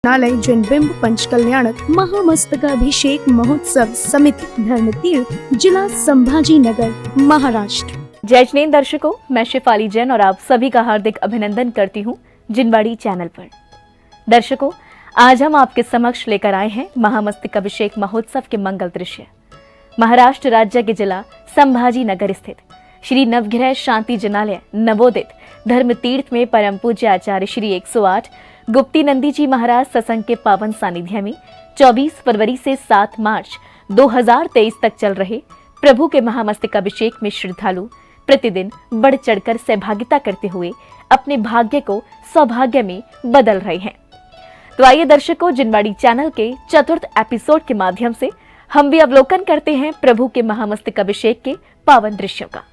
नालय जैनबिंब पंचकल्याणक महामस्तकाभिषेक महोत्सव समिति धर्मतीर्थ जिला संभाजी नगर महाराष्ट्र। जय जैन दर्शकों, मैं शिफाली जैन और आप सभी का हार्दिक अभिनंदन करती हूँ जिनवाड़ी चैनल पर। दर्शकों, आज हम आपके समक्ष लेकर आए हैं महामस्तकाभिषेक महोत्सव के मंगल दृश्य। महाराष्ट्र राज्य के जिला संभाजी नगर स्थित श्री नवग्रह शांति जिनालय नवोदित धर्म तीर्थ में परम पूज्य आचार्य श्री 108 गुप्ती नंदी जी महाराज सत्संग के पावन सानिध्य में 24 फरवरी से 7 मार्च 2023 तक चल रहे प्रभु के महामस्तकाभिषेक में श्रद्धालु प्रतिदिन बढ़ चढ़कर सहभागिता करते हुए अपने भाग्य को सौभाग्य में बदल रहे हैं। तो आइए दर्शकों, जिनवाड़ी चैनल के चतुर्थ एपिसोड के माध्यम से हम भी अवलोकन करते हैं प्रभु के महामस्तकाभिषेक के पावन दृश्यों का।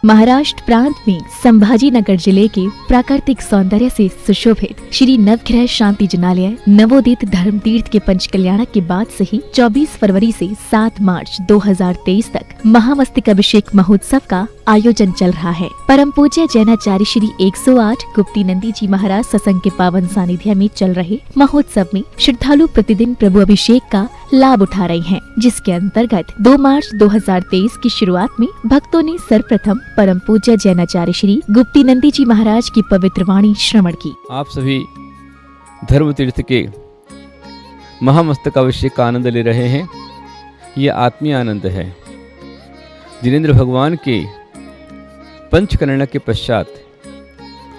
महाराष्ट्र प्रांत में संभाजी नगर जिले के प्राकृतिक सौंदर्य से सुशोभित श्री नवग्रह शांति जिनालय नवोदित धर्म तीर्थ के पंचकल्याणक के बाद से ही 24 फरवरी से 7 मार्च 2023 तक महामस्तकाभिषेक महोत्सव का आयोजन चल रहा है। परम पूज्य जैनाचार्य श्री 108 गुप्ती नंदी जी महाराज सत्संग के पावन सानिध्य में चल रहे महोत्सव में श्रद्धालु प्रतिदिन प्रभु अभिषेक का लाभ उठा रहे हैं, जिसके अंतर्गत 2 मार्च 2023 की शुरुआत में भक्तों ने सर्वप्रथम परम पूज्य जैनाचार्य श्री गुप्ती नंदी जी महाराज की पवित्र वाणी श्रवण की। आप सभी धर्म तीर्थ के महामस्तकाभिषेक का आनंद ले रहे हैं। ये आत्मीय आनंद है। जिनेंद्र भगवान के पंचकल्याणक के पश्चात,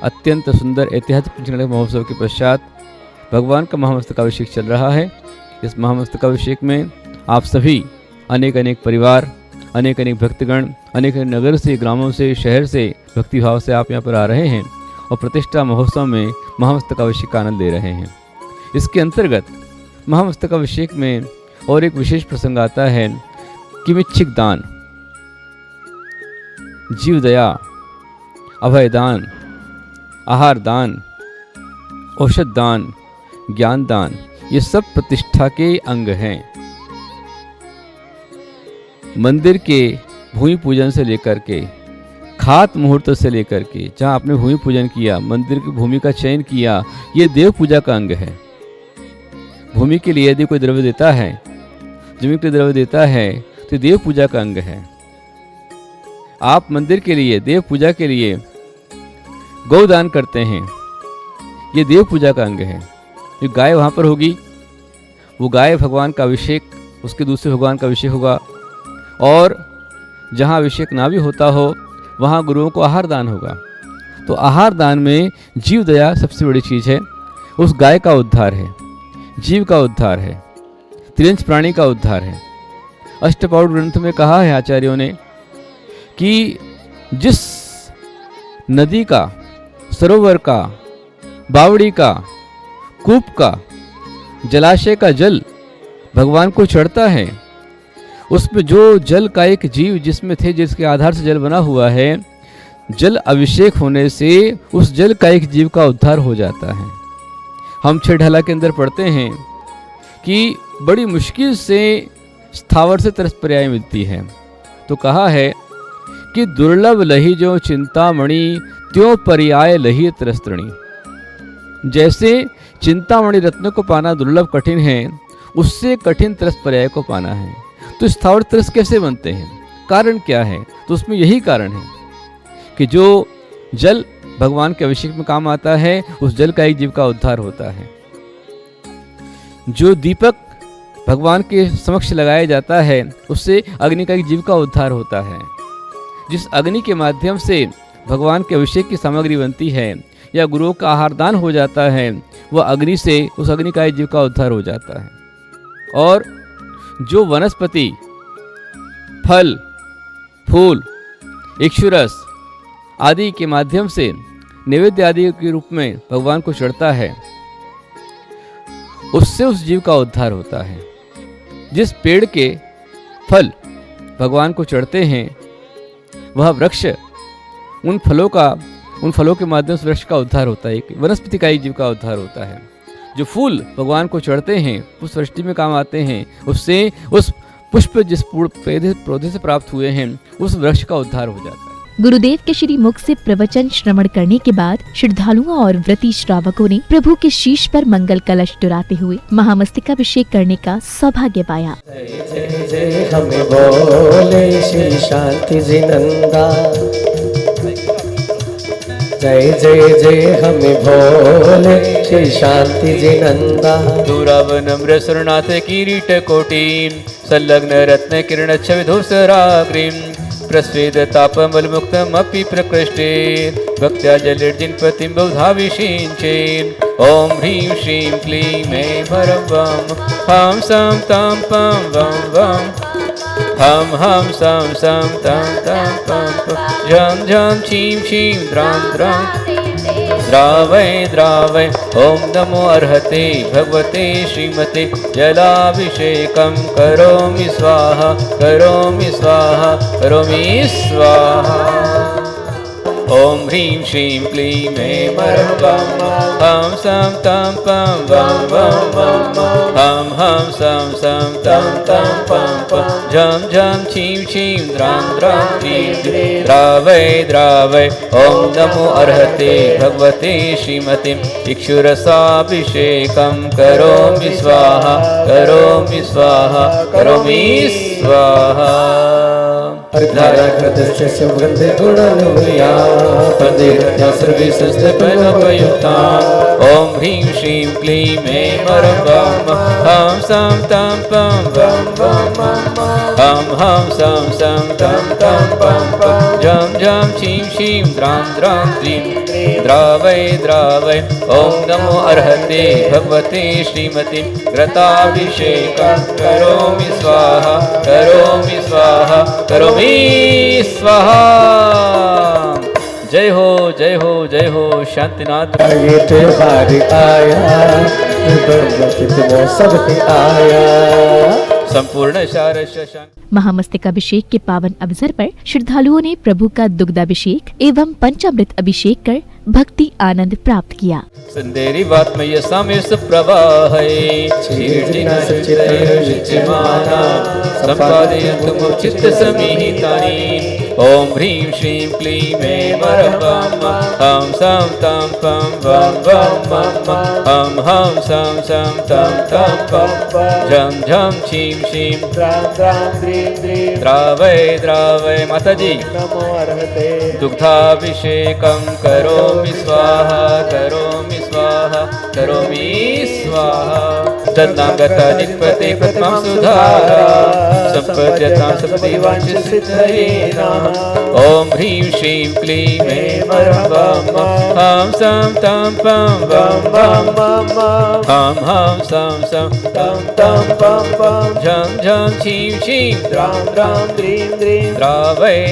अत्यंत सुंदर ऐतिहासिक पंचकल्याणक महोत्सव के पश्चात भगवान का महामस्तकाभिषेक चल रहा है। इस महामस्तकाभिषेक में आप सभी अनेक अनेक परिवार, अनेक अनेक भक्तगण, अनेक नगर से, ग्रामों से, शहर से, भक्तिभाव से आप यहाँ पर आ रहे हैं और प्रतिष्ठा महोत्सव में महामस्तकाभिषेक का आनंद ले रहे हैं। इसके अंतर्गत महामस्तकाभिषेक में और एक विशेष प्रसंग आता है कि मिच्छिक दान, जीव दया, अभय दान, आहार दान, औषध दान, ज्ञान दान, ये सब प्रतिष्ठा के अंग हैं। मंदिर के भूमि पूजन से लेकर के खात मुहूर्त से लेकर के जहाँ आपने भूमि पूजन किया, मंदिर की भूमि का चयन किया, ये देव पूजा का अंग है। भूमि के लिए यदि कोई द्रव्य देता है, जमीन के लिए द्रव्य देता है, तो देव पूजा का अंग है। आप मंदिर के लिए, देव पूजा के लिए गौदान करते हैं, ये देव पूजा का अंग है। जो गाय वहाँ पर होगी, वो गाय भगवान का अभिषेक, उसके दूसरे भगवान का अभिषेक होगा। और जहाँ अभिषेक ना भी होता हो, वहाँ गुरुओं को आहार दान होगा। तो आहार दान में जीव दया सबसे बड़ी चीज़ है। उस गाय का उद्धार है, जीव का उद्धार है, त्रिंश प्राणी का उद्धार है। अष्टपाउड ग्रंथ में कहा है आचार्यों ने कि जिस नदी का, सरोवर का, बावड़ी का, कूप का, जलाशय का जल भगवान को चढ़ता है, उसमें जो जल का एक जीव जिसमें थे, जिसके आधार से जल बना हुआ है, जल अभिषेक होने से उस जल का एक जीव का उद्धार हो जाता है। हम 6 ढाला के अंदर पढ़ते हैं कि बड़ी मुश्किल से स्थावर से तरस पर्याय मिलती है। तो कहा है कि दुर्लभ लही जो चिंतामणि त्यों पर्याय लही तरस्तृणी। जैसे चिंतामणि रत्न को पाना दुर्लभ कठिन है, उससे कठिन तरस पर्याय को पाना है। तो स्थावर तरस कैसे बनते हैं, कारण क्या है? तो उसमें यही कारण है कि जो जल भगवान के अभिषेक में काम आता है, उस जल का एक जीव का उद्धार होता है। जो दीपक भगवान के समक्ष लगाया जाता है, उससे अग्नि का एक जीव का उद्धार होता है। जिस अग्नि के माध्यम से भगवान के अभिषेक की सामग्री बनती है या गुरुओं का आहार दान हो जाता है, वह अग्नि से, उस अग्नि का एक जीव का उद्धार हो जाता है। और जो वनस्पति, फल, फूल, इक्षुरस आदि के माध्यम से नैवेद्य आदि के रूप में भगवान को चढ़ता है, उससे उस जीव का उद्धार होता है। जिस पेड़ के फल भगवान को चढ़ते हैं, वह वृक्ष, उन फलों के माध्यम से वृक्ष का उद्धार होता है, वनस्पति का एक जीव का उद्धार होता है। जो फूल भगवान को चढ़ते हैं, उस सृष्टि में काम आते हैं, उससे उस पुष्प जिस पौधे से प्राप्त हुए हैं, उस वृक्ष का उद्धार हो जाता है। गुरुदेव के श्री मुख से प्रवचन श्रवण करने के बाद श्रद्धालुओं और व्रती श्रावकों ने प्रभु के शीश पर मंगल कलश डुराते हुए महामस्तकाभिषेक करने का सौभाग्य पाया। जय जय हमें बोले श्री शांति जी नंदा, जय जय जय हमें भोले श्री शांति जी नंदा। दूरावनम्र सुरनाथ किरीट कोटीन संलग्न रत्न किरण छविधूसराग्रीं प्रस्वेद तापमल मुक्तमपि प्रकृष्टे भक्त्या जलिर्जिनपतिं बहुधाविषीञ्चेन् ओम ह्रीं श्रीं क्लीं ऐं परं वं हां सं तं पं वं वं हम सं तं तं पं झं झं छीं छीं द्रां द्रां द्रावय ओम नमो अर्हते भगवते श्रीमते जलाभिषेकं करोमि स्वाहा करोमि स्वाहा करोमि स्वाहा। ओम ह्रीं श्रीं क्लीं ऐं परं वं हां सं तं पं वं वं हम सं तं पं झं झं छीं छीं द्रां द्रां द्रावय ओम नमो अर्हते भगवते श्रीमते इक्षुरसाभिषेकं करोमि स्वाहा करोमि स्वाहा करोमि स्वाहा। धारा कृतस्य सुगंधे गुणानुया पंडित्या सर्वे संस्कृतपयोक्ताम् ओम ह्रीं श्रीं क्लीं ऐं परं वं हां सं तं पं वं हम सं तं पं झं झं छीं छीं द्रां द्रां द्रावय ओम नमो अर्हते भगवते श्रीमते व्रताभिषेकं करोमि स्वाहा करोमि स्वाहा करोमि स्वाहा। जय हो शांतिनाथ। ये त्योहार आया सब आया संपूर्ण शारश महामस्तकाभिषेक के पावन अवसर पर श्रद्धालुओं ने प्रभु का दुग्धाभिषेक एवं पंचामृत अभिषेक कर भक्ति आनंद प्राप्त किया। संदेरी वात्मय सामे सुप्रवाहै चीर्जिना सच्चिदानंदमाना संपादयन्तु मुचित्त समीहितानि ओम ह्रीं श्रीं क्लीं ऐं परं वं हां सं तं पं वं हम सं तं पं झं झं छीं छीं द्रावय माताजी दुग्धाभिषेकं करोमि स्वाहा करोमि स्वाहा करोमि स्वाहा। दन्नागता निपते प्रथमं सुधारा संपद्यतां सपदि सिद्धये नमः ओम ह्रीं श्रीं क्लीं ऐं परं वं हां सं तं पं वं हम सं तं पं झं झं छीं छीं द्रां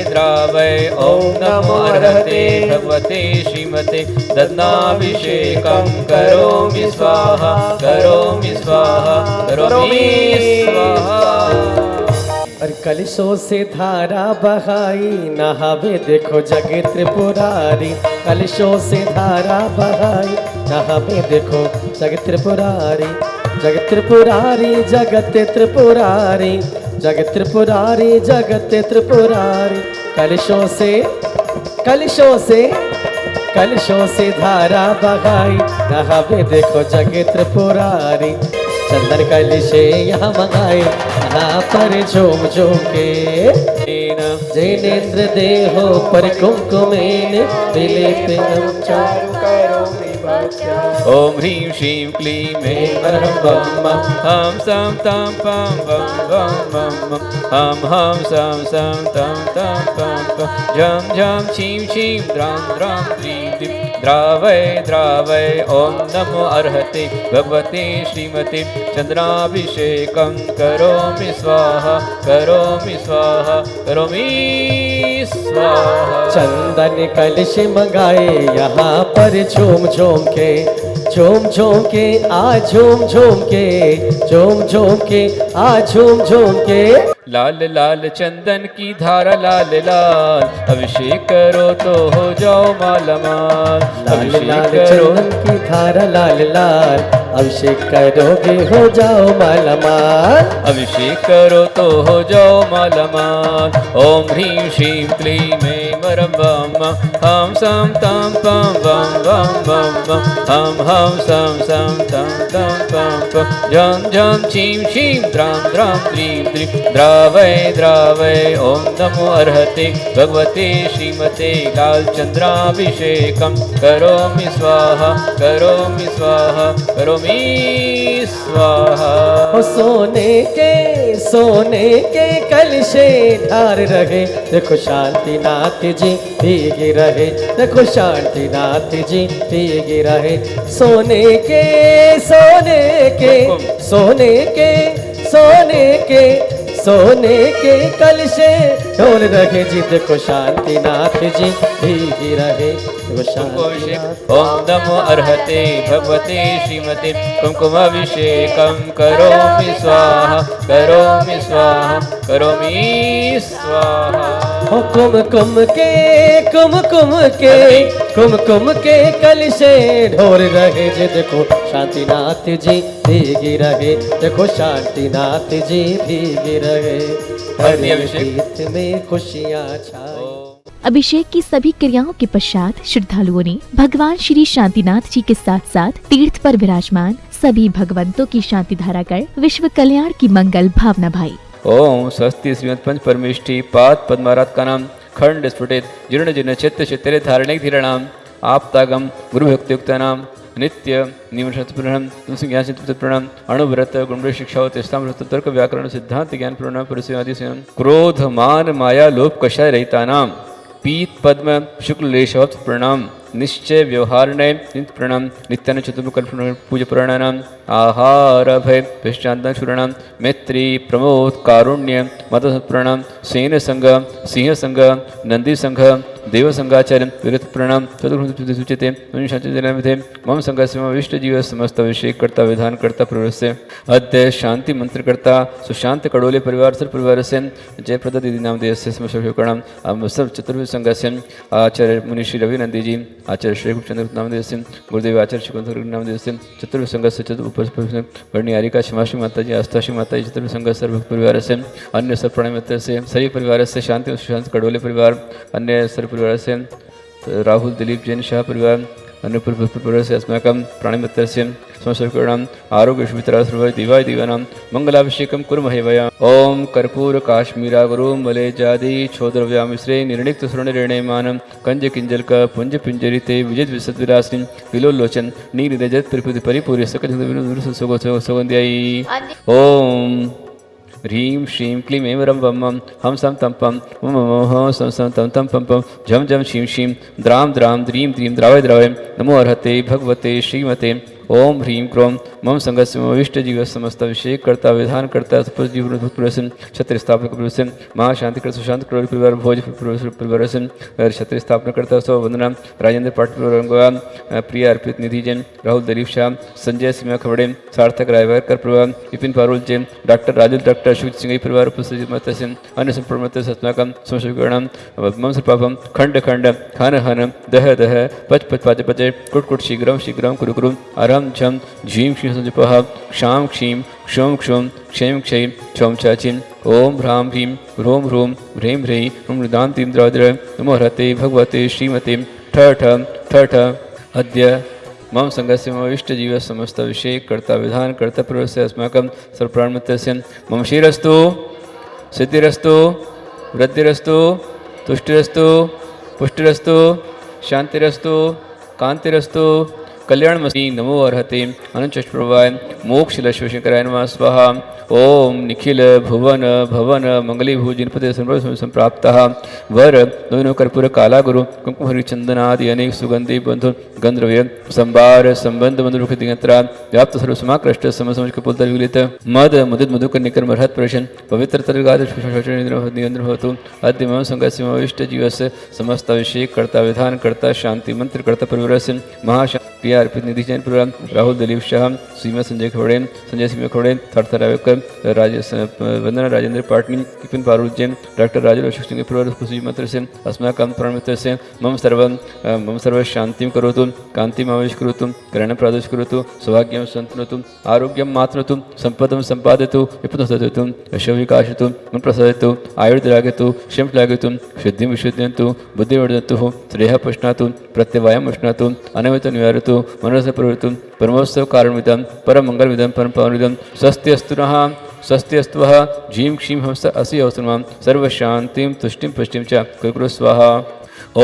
द्रावय ओम नमो अर्हते भगवते श्रीमते दन्नाभिषेकं करोमि स्वाहा करोमि स्वाहा करोमि स्वाहा। और कलशों से धारा बहाई नहावे देखो जग त्रिपुरारी कलशों से धारा बहाई नहावे देखो जग त्रिपुरारी जगत त्रिपुरारी जगत त्रिपुरारी जगत त्रिपुरारी जगत त्रिपुरारी कलशों से धारा बहाई नहावे देखो जग त्रिपुरारी चंदन कलशे यहाँ मंगाए यहाँ पर झूम झूम के जैनेन्द्र देहो पर कुमकुमेन विलेपनम चारु करोमि भक्त्या ओम ह्रीं श्रीं क्लीं ऐं परं वं हां सं तं पं वं हम सं तं पं झं झं छीं छीं द्रां द्रावय ओम नमो अर्हते भगवते श्रीमते चंद्राभिषेकं करोमि स्वाहा करोमि स्वाहा करोमि स्वाहा। चंदन कलश मंगाए यहाँ पर झूम झूम के आ झूम झूम के आ झूम झूम के लाल लाल चंदन की धारा लाल लाल, अभिषेक करो तो हो जाओ मालामाल। लाल अभिषेक लाल करो चंदन की धारा लाल लाल, अभिषेक करोगे हो जाओ मालामाल। अभिषेक करो तो हो जाओ मालामाल। ओम ह्रीं श्रीं क्लीं ऐं वरं वम, हम सम तम पम वम वम वम वम, हम सम सम तम तम पम पम, झम झम छीं छीं द्रां द्रां द्रीं द्रीं, द्रावय द्रावय। ओम नमो अर्हते भगवते श्रीमते लालचंद्राभिषेकं करोमि स्वाहा करोमि स्वाहा करोमि स्वाहा। ओ सोने के कलशे ढार रहे, देखो शांतिनाथ जी भीगी रहे, देखो शांतिनाथ जी भीगी रहे। सोने के कलशे ढोल रहे जी, देखो शांतिनाथ जी भीगी रहे, देखो शांतिनाथ। ओम नमो अर्हते भगवते श्रीमते कुमकुमाभिषेकं करोमि स्वाहा करोमि स्वाहा करोमि स्वाहा। ओ कुमकुम के कलशे ढोल रहे जी, देखो शांतिनाथ जी भीगी रहे, देखो शांतिनाथ जी भीगी रहे। हरे तीर्थ में खुशियाँ छाई। अभिषेक की सभी क्रियाओं के पश्चात श्रद्धालुओं ने भगवान श्री शांतिनाथ जी के साथ साथ तीर्थ पर विराजमान सभी भगवंतों की शांति धारा कर विश्व कल्याण की मंगल भावना भाई। ओम स्वस्ति श्रीमद पंच परमेष्टि पाद पद्मारात का नाम खंड स्फुटित जीर्ण जीर्ण चित्त चित्तरे धारणे धीरणाम आपतागम गुरु भक्तियुक्त नाम नित्य निमषत्पूर्णम तुलसी ज्ञान चित्त प्रणम अणुव्रत गुणवृत शिक्षा तेस्तामृत तर्क व्याकरण सिद्धांत ज्ञान प्रणम परिचयादि क्रोध मान माया लोभ कषाय रहिता नाम पीत पद्म शुक्ल लेशवत् प्रणाम निश्चय व्यवहारणे नित्य प्रणाम नित्यान चतुर्मुख पूज पुराणानाम आहार भय पश्चांत शूराणाम मैत्री प्रमोद कारुण्य मत प्रणाम सेन संघ सिंह संघ नंदी संघ देव संघाचार्य विरत प्रणाम चतुर्भुजते शांति मम संघ विष्ट जीव समस्त अभिषेक करता विधान करता प्रवृत्त अद्य शांति मंत्र करता सुशांत कड़ोले परिवार सर परिवार से जयप्रदा दीदी नाम देश से समस्त प्रणाम सब चतुर्भुज संघ से आचार्य मुनि श्री रवि नंदी जी आचार्य श्री गुप्तचंद्र नाम देश से गुरुदेव आचार्य शिकुंतर नाम देश से चतुर्भुज संघ से चतुर्भुज वर्णियारिका क्षमाश्री माता जी आस्थाश्री माता जी चतुर्भुज संघ सर भक्त परिवार से अन्य सब प्राणी मित्र से सही परिवार से शांति सुशांत कड़ोले परिवार अन्य सर परिवार से राहुल दिलीप जैन शाह परिवार अन्य परिवार से अस्माकं प्राणी मित्र से समस्याम आरोग्य सुमित्रा सर्व दिवाय दीवानां मंगलाभिषेकं कुर्महे वयम्। ओम कर्पूर काश्मीरा गुरु मले जादी छोद्रव्या मिश्रे निर्णिक्त सुवर्णरेणयमानं कंज किंजलक पुंज पिंजरिते विजित विसत विलासिनी विलोलोचन नीरिदजत परिपूरि परिपूर्य सकल सुगंध्यायी। ओम ह्रीं श्रीं क्लीं ऐं वरं वम हम सम तम पम मम सम सम तम तम पम पम झम झम शीं शीं द्रां द्रां द्रीं द्रीं द्रावय द्रावय नमो अर्हते भगवते श्रीमते ओम ह्रीं क्रों मम संगस्य विष्ट जीव समस्त अभिषेक करता विधान करता जीवन क्षत्र स्थापना प्रवेशन महाशांति कर सुशांत करोड़ परिवार भोज परिवार क्षत्र स्थापना करता सौ वंदना राजेंद्र पाटिल प्रिया अर्पित निधि जैन राहुल दिलीप शाह संजय सिंह खबड़े सार्थक रायवरकर परिवार विपिन पारुल जैन डॉक्टर राजू डॉक्टर अशोक सिंह परिवार उपस्थित मत से अन्य संपूर्ण अस्माकं समशुकरणं मम सर्पापम खंड खंड हन हन दह दह पच पच पाच पचे कुट कुट शीघ्रं शीघ्रं कुरु कुरु अरम झम झीं क्षीं संजपः क्षां क्षीं क्षों क्षों क्षयं क्षयं क्षौं चाचिं ओम ह्रां ह्रीं ह्रों ह्रों ह्रीं ह्रीं ह्रूं मृदां तीं द्रौद्र नमो हरते भगवते श्रीमते ठठ ठठ अद्य मम संघस्य मम इष्ट जीव समस्त अभिषेक करता विधान करता प्रवस्य अस्माकं सर्वप्राणमित्रस्य मम क्षीरस्तु सिद्धिरस्तु वृद्धिरस्तु तुष्टिरस्तु पुष्टिरस्तु शांतिरस्तु कांतिरस्तु कल्याणमस्ति नमो अर्हते अनंतचक्रवाय मोक्षलक्ष्मीशंकराय नमः स्वाहा। ओम निखिल भुवन भवन मंगलीभूत जिनपते संप्राप्तः वर दोनों कर्पूर काला गुरु कुंकुम हरिचंदनादि अनेक सुगंधि बंधु गंधर्व्य संभार संबंध बंधुरुख दिगंतरा व्याप्त सर्वसमाकृष्ट समसमज कपुलतर विलित मद मुदित मधुकर निकर मरहत प्रशन पवित्र तरगाद निरंद्र होतु अद्य मम संगस्य मम इष्ट जीवस्य समस्त अभिषेक करता विधान करता शांति मंत्र करता परिवारस्य महाशांति प्रिया अर्पित निधि जैन पूरा राहुल दिलीप शाह सीमा संजय खोड़े संजय सिंह खोड़े थरथर आवेकर वंदना राजेंद्र पाटनी विपिन पारुल जैन डॉक्टर राजू अशोक सिंह पूर्व खुशी मंत्र से अस्माकं प्राण मित्र से मम सर्व शांतिम करोतु कांतिम आवेश करोतु ग्रहण प्रादेश करोतु सौभाग्यम संतनोतु आरोग्यम मातनोतु संपदम संपादयतु विपदम सदयतु यशो विकासतु मन प्रसादयतु आयुर्दागतु क्षम लागतु शुद्धिम विशुद्धयन्तु बुद्धि वर्धयतु श्रेयः पुष्णातु प्रत्यवायम उष्णातु अनवत निवारतु मनोरथ प्रवृत्तु परमोत्सव कारणविदं परम मंगलविदं परम पावनविदं स्वस्ति अस्तु नः स्वस्ति अस्तुवः झीं क्षीं हंस असि अवसरमां सर्वशान्तिं तुष्टिं पुष्टिं च कुरु स्वाहा।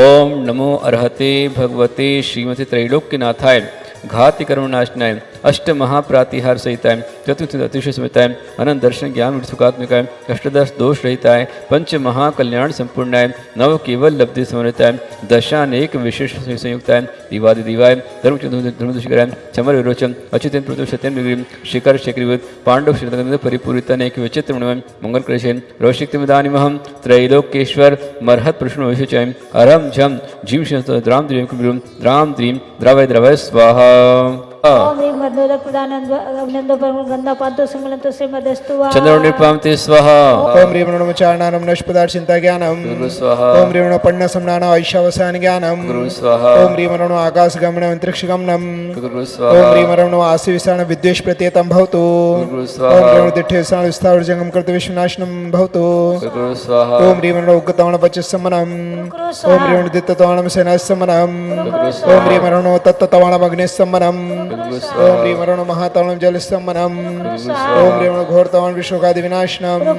ओम नमो अर्हते भगवते श्रीमती त्रैलोक्यनाथाय घाति कर्मनाशनाय अष्ट महाप्रातिहार सहिताय चतुर्थ अतिशय समिताय अनंत दर्शन ज्ञान सुखात्मिकाय अष्टदश दोष रहिताय पंच महाकल्याण संपूर्णाय नव केवल लब्धि समन्विताय दशानेक विशेष संयुक्ताय दिवादि दिवाय धर्मदुष्कराय चमर विरोचन अच्युतन पृथु सत्यन विग्रीम शिखर शेखरीवत पांडव श्रीनंद परिपूरितानेक विचित्र मणिमय मंगल कृष्ण रोषिक्तमिदानिमहं त्रैलोक्येश्वर मर्हत प्रश्न विशुचाय अरम झम झीम द्राम द्रीम कुबिरुम द्राम द्रीम द्रवय द्रवय स्वाहा। ओम ह्रीं मद्दोदक प्रदानंद अभिनंदो परम गंधा पादो सिमलंतो श्रीमदस्तुवा चंद्र निर्पामते स्वाहा। ओम ह्रीं नमोचारणानं नष्पदार चिंता ज्ञानम गुरु स्वाहा। ओम ह्रीं पण्ण सम्नान ऐशावसान ज्ञानम गुरु स्वाहा। ओम ह्रीं नमो आकाश गमन अंतरिक्ष गमनम गुरु ओम स्वाहा। ह्रीं नमो आसि विसाण विद्वेष प्रत्येतम भवतु गुरु ओम स्वाहा। ह्रीं दिठे विसाण विस्तार जंगम कर्त विश्वनाशनम भवतु गुरु स्वाहा। ओम ह्रीं नमो उग्गतवण पच्चसमनम ओम ह्रीं दित्ततवणम सेनासमनम ओम ह्रीं नमो तत्ततवणम अग्निसमनम ओम ह्रीं नमो महातवणम जलसमनम ओम ह्रीं नमो घोरतवण विश्वगादि विनाशनम ओम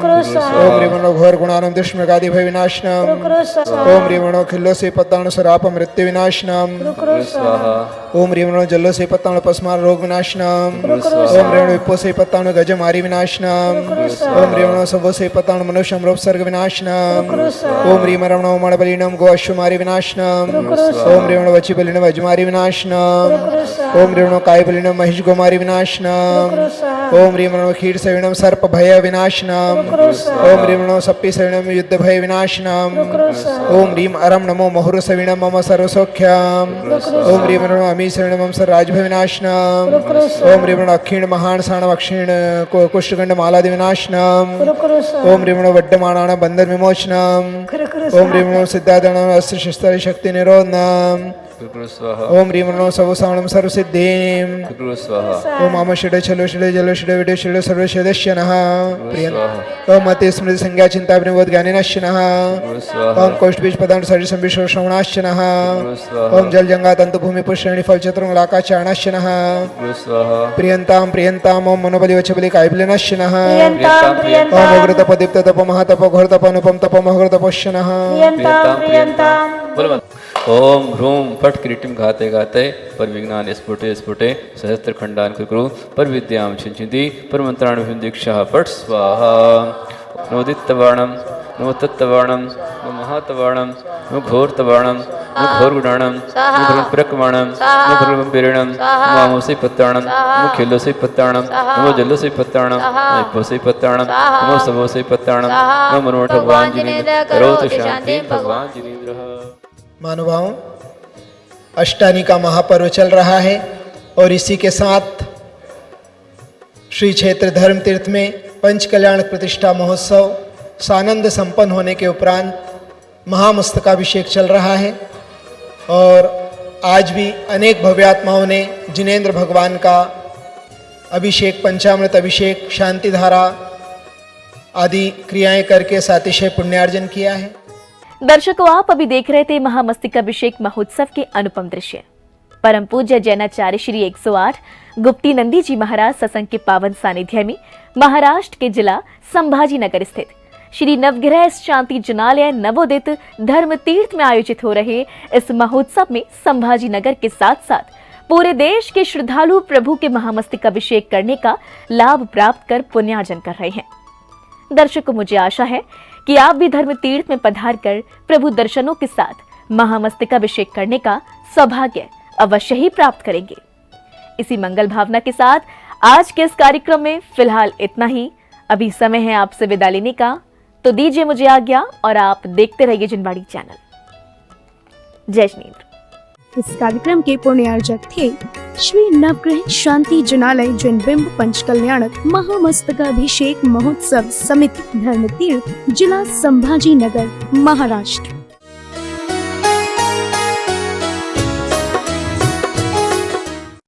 ह्रीं नमो घोर गुणानम दुष्मगादि भय विनाशनम ओम ह्रीं नमो खिल्लो से पत्ताण सराप मृत्यु विनाशनम गुरु स्वाहा। ओम ह्रीं नमो जल्लो से पत्ताण पस्मार रोग विनाशनम ओम ह्रीं नमो विप्पो से पत्ताण गज मारी विनाशनम ओम ह्रीं नमो सबो से पत्ताण मनुष्यम रोप सर्ग विनाशनम ओम ह्रीं नमो मणबलिनम गो अश्वमारी विनाशनम ओम ह्रीं नमो वची बलिनम अजमारी विनाशनम ओम ह्रीं नमो काय बलिनम महिष गोमारी विनाशनम ओम ह्रीं नमो क्षीर सविनम सर्प भय विनाशनम ओम ह्रीं नमो सप्पी सविनम युद्ध भय विनाशनम ओम ह्रीं अरम नमो महुर सविनम मम सर्वसौख्यम ओम ह्रीं नमो अमी सविनम मम सर्वराजभय विनाशनम ओम ह्रीं नमो अक्षीण महान साणव अक्षीण कुष्ठगंड मालादि विनाशनम ओम ह्रीं नमो वड्डमाणान बंधन विमोचनम ओम ह्रीं नमो सिद्धादणम अस्त्र शस्त्र शक्ति निरोधनम गुरु स्वाहा। ओम ह्रीं नमो सर्वसावणम सर्वसिद्धिं गुरु स्वाहा। ओम आम षड छलो षड जलो षड विडो षड सर्वषदस्यनः ओम मते स्मृति संज्ञा चिंता विनिबोध ज्ञानिनश्यनः गुरु स्वाहा। ओम कौष्टबीज पदान शरीर संविश्व श्रवणाश्यनः गुरु स्वाहा। ओम जल जंगा तंतु भूमि पुष्णी फल चतुर्लाकाचारणश्यनः गुरु स्वाहा। प्रियंतां प्रियंताम ओम मनोबलि वचबलि कायबलिनश्यनः प्रियंतां प्रियंतां ओम उग्र तप दीप्त तप महातप घोर तप अनुपम तप महग्र तपस्यनः प्रियंतां प्रियंतां ओम ह्रूं फट किरीटिम घाते घाते पर विज्ञान स्फुटे स्फुटे सहस्त्र खंडान कुरु पर विद्यां छिंचिंदी पर मंत्राण दीक्षा फट स्वाहा। नोदितवर्णम नो तत्तवर्णम नो महातवर्णम नो घोरतवर्णम नो घोरगुणाणम नो घोरप्रकमणम नो घोरगंभीरणम नो आमोसे पत्ताणम नो खिल्लोसे पत्ताणम नो जल्लोसे पत्ताणम नो इप्पोसे पत्ताणम नो सबोसे पत्ताणम नो मनोठ भगवान जिनेन्द्र करोतु शांति भगवान जिनेन्द्र। महानुभावों, अष्टानी का महापर्व चल रहा है और इसी के साथ श्री क्षेत्र धर्म तीर्थ में पंच कल्याण प्रतिष्ठा महोत्सव सानंद संपन्न होने के उपरांत महामस्तकाभिषेक चल रहा है और आज भी अनेक भव्यात्माओं ने जिनेंद्र भगवान का अभिषेक, पंचामृत अभिषेक, शांति धारा आदि क्रियाएं करके सातिशय पुण्यार्जन किया है। दर्शकों, आप अभी देख रहे थे महामस्तकाभिषेक महोत्सव के अनुपम दृश्य। परम पूज्य जैनाचार्य श्री 108 गुप्ती नंदी जी महाराज सत्संग के पावन सानिध्य में महाराष्ट्र के जिला संभाजी नगर स्थित श्री नवग्रह शांति जनालय नवोदित धर्म तीर्थ में आयोजित हो रहे इस महोत्सव में संभाजी नगर के साथ साथ पूरे देश के श्रद्धालु प्रभु के महामस्तकाभिषेक करने का लाभ प्राप्त कर पुण्यार्जन कर रहे हैं। दर्शकों, मुझे आशा है कि आप भी धर्म तीर्थ में पधार कर प्रभु दर्शनों के साथ महामस्तकाभिषेक करने का सौभाग्य अवश्य ही प्राप्त करेंगे। इसी मंगल भावना के साथ आज के इस कार्यक्रम में फिलहाल इतना ही। अभी समय है आपसे विदा लेने का, तो दीजिए मुझे आज्ञा और आप देखते रहिए जिनवाड़ी चैनल। जय जिनेंद्र। इस कार्यक्रम के पुण्यार्जक थे श्री नवग्रह शांति जनालय जैन बिंब पंचकल्याणक महामस्तकाभिषेक महोत्सव समिति धर्म तीर्थ जिला संभाजी नगर महाराष्ट्र।